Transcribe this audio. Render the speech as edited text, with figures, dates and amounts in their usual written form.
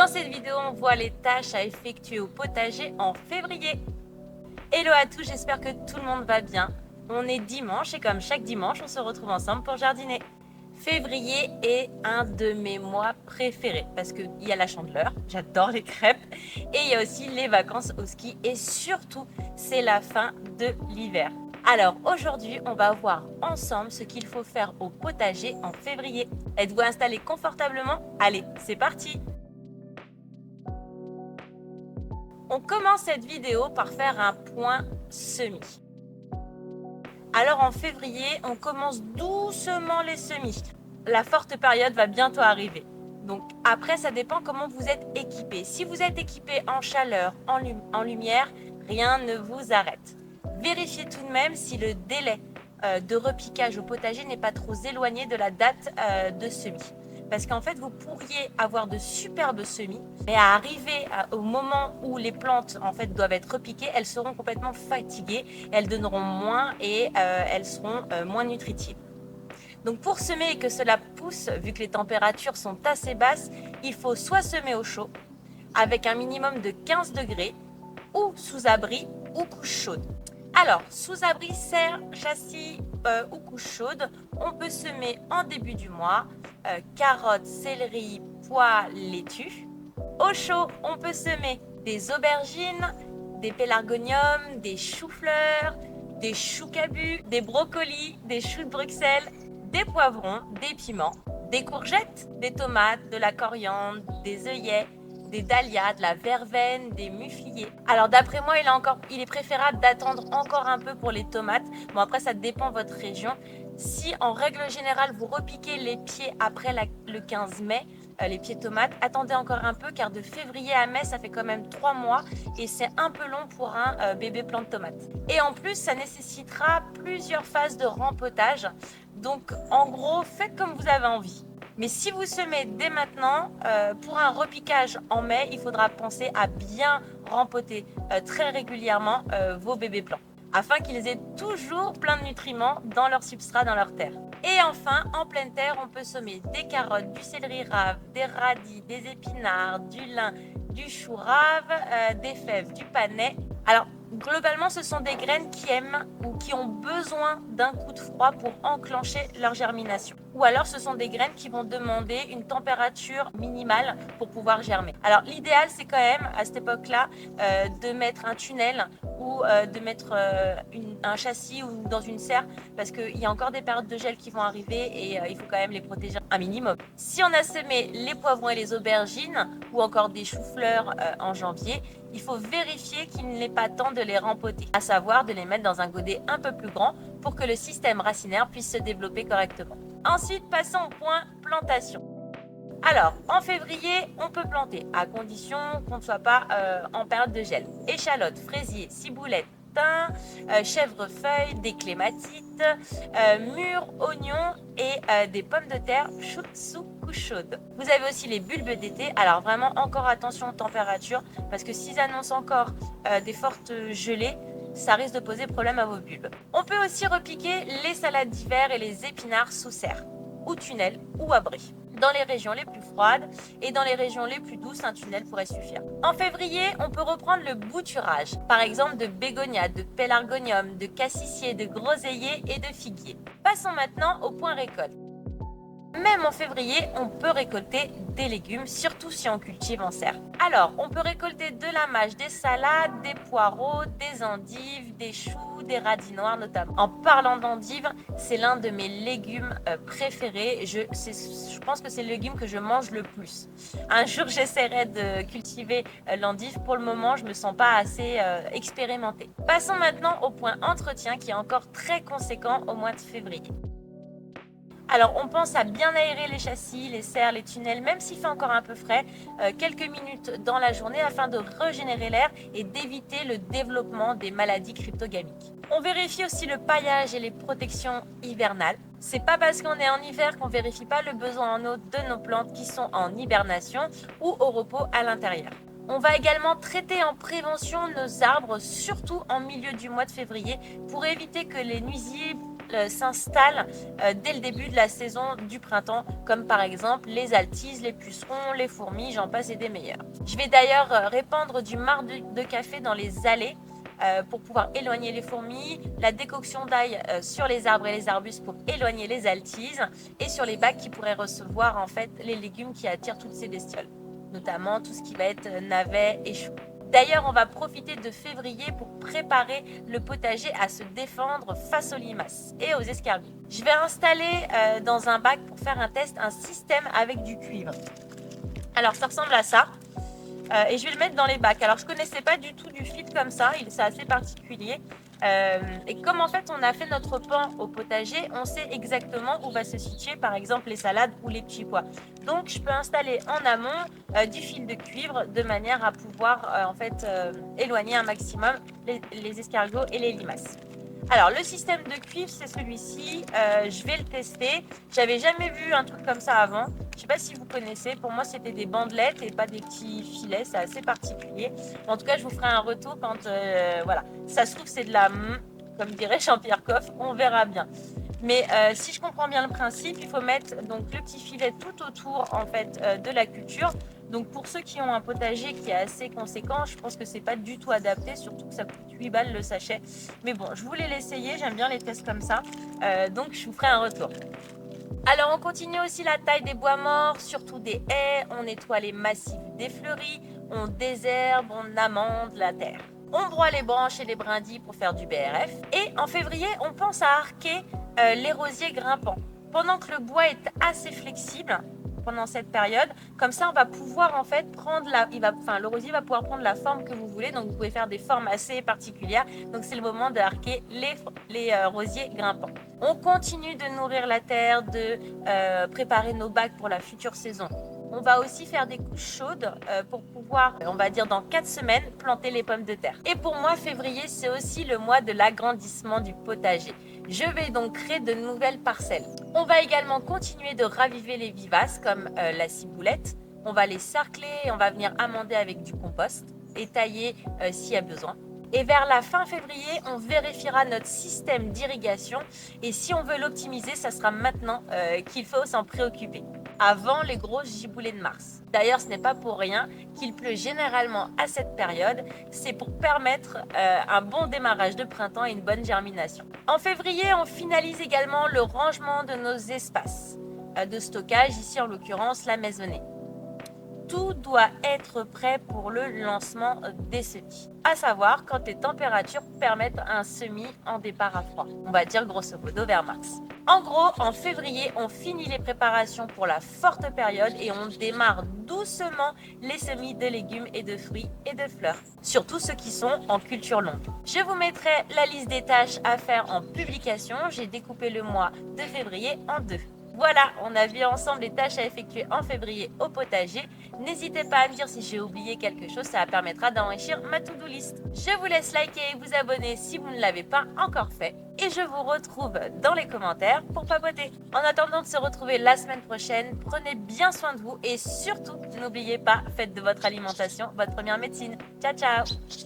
Dans cette vidéo, on voit les tâches à effectuer au potager en février. Hello à tous, j'espère que tout le monde va bien. On est dimanche et comme chaque dimanche, on se retrouve ensemble pour jardiner. Février est un de mes mois préférés parce qu'il y a la Chandeleur, j'adore les crêpes, et il y a aussi les vacances au ski et surtout, c'est la fin de l'hiver. Alors aujourd'hui, on va voir ensemble ce qu'il faut faire au potager en février. Êtes-vous installés confortablement? Allez, c'est parti! On commence cette vidéo par faire un point semis. Alors en février, on commence doucement les semis. La forte période va bientôt arriver. Donc après, ça dépend comment vous êtes équipé. Si vous êtes équipé en chaleur, en lumière, rien ne vous arrête. Vérifiez tout de même si le délai de repiquage au potager n'est pas trop éloigné de la date de semis. Parce qu'en fait, vous pourriez avoir de superbes semis, mais à arriver au moment où les plantes en fait doivent être repiquées, elles seront complètement fatiguées, elles donneront moins et elles seront moins nutritives. Donc pour semer et que cela pousse, vu que les températures sont assez basses, il faut soit semer au chaud, avec un minimum de 15 degrés, ou sous abri ou couche chaude. Alors, sous abri, serre, châssis ou couche chaude, on peut semer en début du mois carottes, céleri, pois, laitue. Au chaud, on peut semer des aubergines, des pélargoniums, des choux-fleurs, des choux-cabus, des brocolis, des choux de Bruxelles, des poivrons, des piments, des courgettes, des tomates, de la coriandre, des œillets, des dahlias, de la verveine, des mufliers. Alors d'après moi, il est préférable d'attendre encore un peu pour les tomates. Bon, après, ça dépend de votre région. Si en règle générale, vous repiquez les pieds après le 15 mai, les pieds tomates, attendez encore un peu car de février à mai, ça fait quand même 3 mois et c'est un peu long pour un bébé plant de tomates. Et en plus, ça nécessitera plusieurs phases de rempotage. Donc en gros, faites comme vous avez envie. Mais si vous semez dès maintenant, pour un repiquage en mai, il faudra penser à bien rempoter très régulièrement vos bébés plants, afin qu'ils aient toujours plein de nutriments dans leur substrat, dans leur terre. Et enfin, en pleine terre, on peut semer des carottes, du céleri rave, des radis, des épinards, du lin, du chou rave, des fèves, du panais. Alors, globalement, ce sont des graines qui aiment ou qui ont besoin d'un coup de froid pour enclencher leur germination. Ou alors, ce sont des graines qui vont demander une température minimale pour pouvoir germer. Alors, l'idéal, c'est quand même, à cette époque-là, de mettre un tunnel ou de mettre un châssis ou dans une serre parce qu'il y a encore des périodes de gel qui vont arriver et il faut quand même les protéger un minimum. Si on a semé les poivrons et les aubergines ou encore des choux-fleurs en janvier, il faut vérifier qu'il n'est pas temps de les rempoter, à savoir de les mettre dans un godet un peu plus grand pour que le système racinaire puisse se développer correctement. Ensuite, passons au point plantation. Alors, en février, on peut planter, à condition qu'on ne soit pas en période de gel. Échalotes, fraisiers, ciboulettes, thym, chèvrefeuille, des clématites, mûres, oignons et des pommes de terre chaudes sous couche chaude. Vous avez aussi les bulbes d'été. Alors vraiment, encore attention aux températures parce que s'ils annoncent encore des fortes gelées, ça risque de poser problème à vos bulbes. On peut aussi repiquer les salades d'hiver et les épinards sous serre, ou tunnel, ou abri. Dans les régions les plus froides et dans les régions les plus douces, un tunnel pourrait suffire. En février, on peut reprendre le bouturage, par exemple de bégonias, de pélargonium, de cassissiers, de groseilliers et de figuiers. Passons maintenant au point récolte. Même en février, on peut récolter des légumes, surtout si on cultive en serre. Alors, on peut récolter de la mâche, des salades, des poireaux, des endives, des choux, des radis noirs notamment. En parlant d'endives, c'est l'un de mes légumes préférés. Je pense que c'est le légume que je mange le plus. Un jour, j'essaierai de cultiver l'endive. Pour le moment, je ne me sens pas assez expérimentée. Passons maintenant au point entretien qui est encore très conséquent au mois de février. Alors on pense à bien aérer les châssis, les serres, les tunnels, même s'il fait encore un peu frais, quelques minutes dans la journée afin de régénérer l'air et d'éviter le développement des maladies cryptogamiques. On vérifie aussi le paillage et les protections hivernales. C'est pas parce qu'on est en hiver qu'on vérifie pas le besoin en eau de nos plantes qui sont en hibernation ou au repos à l'intérieur. On va également traiter en prévention nos arbres, surtout en milieu du mois de février, pour éviter que les nuisibles s'installent dès le début de la saison du printemps, comme par exemple les altises, les pucerons, les fourmis, j'en passe et des meilleurs. Je vais d'ailleurs répandre du marc de café dans les allées pour pouvoir éloigner les fourmis, la décoction d'ail sur les arbres et les arbustes pour éloigner les altises, et sur les bacs qui pourraient recevoir en fait les légumes qui attirent toutes ces bestioles, notamment tout ce qui va être navets et choux. D'ailleurs, on va profiter de février pour préparer le potager à se défendre face aux limaces et aux escargots. Je vais installer dans un bac pour faire un test un système avec du cuivre. Alors ça ressemble à ça. Et je vais le mettre dans les bacs. Alors je connaissais pas du tout du filtre comme ça, c'est assez particulier. Et comme en fait on a fait notre pan au potager, on sait exactement où va se situer par exemple les salades ou les petits pois. Donc je peux installer en amont du fil de cuivre de manière à pouvoir éloigner un maximum les escargots et les limaces. Alors le système de cuivre c'est celui-ci, je vais le tester. J'avais jamais vu un truc comme ça avant. Je sais pas si vous connaissez, pour moi c'était des bandelettes et pas des petits filets, c'est assez particulier. En tout cas je vous ferai un retour quand voilà, ça se trouve c'est de la comme dirait Jean-Pierre Coff, on verra bien. Mais si je comprends bien le principe, il faut mettre donc le petit filet tout autour en fait de la culture. Donc pour ceux qui ont un potager qui est assez conséquent, je pense que c'est pas du tout adapté, surtout que ça coûte 8 balles le sachet. Mais bon, je voulais l'essayer, j'aime bien les tests comme ça, donc je vous ferai un retour. Alors on continue aussi la taille des bois morts, surtout des haies, on nettoie les massifs défleuris, on désherbe, on amende la terre. On broie les branches et les brindilles pour faire du BRF. Et en février, on pense à arquer les rosiers grimpants. Pendant que le bois est assez flexible, pendant cette période, comme ça on va pouvoir en fait prendre le rosier va pouvoir prendre la forme que vous voulez, donc vous pouvez faire des formes assez particulières, donc c'est le moment de arquer les rosiers grimpants. On continue de nourrir la terre, de préparer nos bacs pour la future saison. On va aussi faire des couches chaudes pour pouvoir, on va dire dans 4 semaines, planter les pommes de terre. Et pour moi, février, c'est aussi le mois de l'agrandissement du potager. Je vais donc créer de nouvelles parcelles. On va également continuer de raviver les vivaces comme la ciboulette. On va les sarcler et on va venir amender avec du compost et tailler s'il y a besoin. Et vers la fin février, on vérifiera notre système d'irrigation. Et si on veut l'optimiser, ça sera maintenant qu'il faut s'en préoccuper, avant les grosses giboulées de mars. D'ailleurs, ce n'est pas pour rien qu'il pleut généralement à cette période. C'est pour permettre un bon démarrage de printemps et une bonne germination. En février, on finalise également le rangement de nos espaces de stockage, ici en l'occurrence la maisonnée. Tout doit être prêt pour le lancement des semis, à savoir quand les températures permettent un semis en départ à froid. On va dire grosso modo vers mars. En gros, en février, on finit les préparations pour la forte période et on démarre doucement les semis de légumes et de fruits et de fleurs, surtout ceux qui sont en culture longue. Je vous mettrai la liste des tâches à faire en publication. J'ai découpé le mois de février en 2. Voilà, on a vu ensemble les tâches à effectuer en février au potager. N'hésitez pas à me dire si j'ai oublié quelque chose, ça permettra d'enrichir ma to-do list. Je vous laisse liker et vous abonner si vous ne l'avez pas encore fait. Et je vous retrouve dans les commentaires pour papoter. En attendant de se retrouver la semaine prochaine, prenez bien soin de vous et surtout, n'oubliez pas, faites de votre alimentation votre première médecine. Ciao, ciao!